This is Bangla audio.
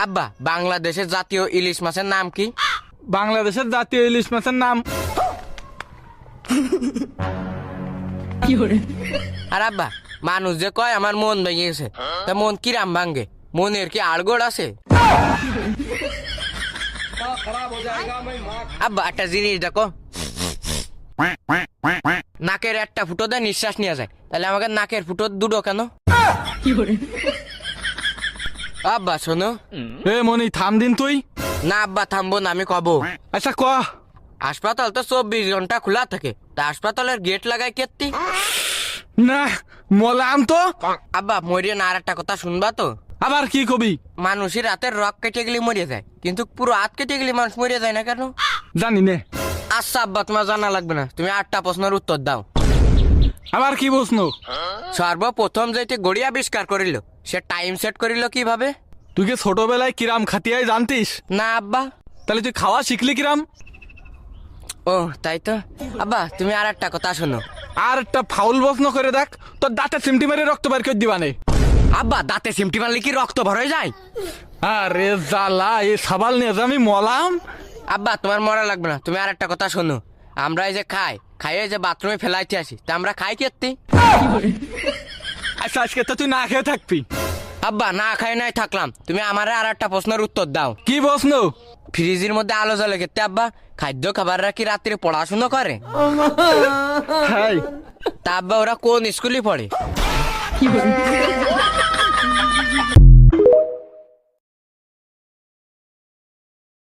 আব্বা বাংলাদেশের জাতীয় ইলিশ মাছের নাম কি? বাংলাদেশের জাতীয় ইলিশ মাছের নাম আর আব্বা মানুষ যে কয় আমার মন ভেঙে গেছে, তা মন কিরাম ভাঙ্গে? মনের কি আড়গোড় আছে? আব্বা একটা জিনিস দেখো, নাকের একটা ফুটো দেয় নিঃশ্বাস নিয়ে যায়, তাহলে আমাকে নাকের ফুটো দুটো কেন? আব্বা শোনো। এ মনি থাম দিন তুই। না আব্বা থামবো না, আমি কব। আচ্ছা ক। হাসপাতাল তো 24 ঘন্টা খোলা থাকে, তা হাসপাতালের গেট লাগায় কেত্তি? না মলাম তো। আব্বা মরিয়ে না, আর একটা কথা শুনবা তো? আবার কি কবি? মানুষের রাতের রক কেটে গেলে মরে যায়, কিন্তু পুরো হাত কেটে গেলে মানুষ মরে যায় না কেন? জানি নে। আচ্ছা আব্বা তোমার জানা লাগবে না, তুমি 8টা প্রশ্নের উত্তর দাও। আবার কি প্রশ্ন? সর্বপ্রথম যেটি গড়ি আবিষ্কার করিল, সে টাইম সেট করিল কিভাবে? তুই কি ছোটবেলায় কিরাম খাতিয়াই জানতিস? না আব্বা। তাহলে তুই খাওয়া শিখলি কিরাম? ও তাই তো। আব্বা তুমি আর একটা কথা শোনো। আর একটা ফাউল প্রশ্ন করে দেখ, তোর দাঁতে চিমটি মেরে রক্ত বের করে দিবানে। আব্বা দাঁতে সিমটি মারলে কি রক্ত ভর হয়ে যায়? আরে জ্বালা, এই সাবাল নিয়ে যে আমি মলাম। আব্বা তোমার মরা লাগবে না, তুমি আর একটা কথা শোনো। আমরা এই যে খাইয়ে যে বাথরুমে ফেলাইতে আসি, তা আমরা খাই কেত্তি? আচ্ছা আজকে তো তুই না খেয়ে থাকবি। আব্বা না খাই নাই থাকলাম, তুমি আমারে আর একটা প্রশ্নের উত্তর দাও। কি প্রশ্ন? ফ্রিজের মধ্যে আলো জ্বলে কেত্তি আব্বা? খাদ্য খাবাররা কি রাত্রে পড়াশুনো করে? হাই তা আব্বা ওরা কোন স্কুলে পড়ে?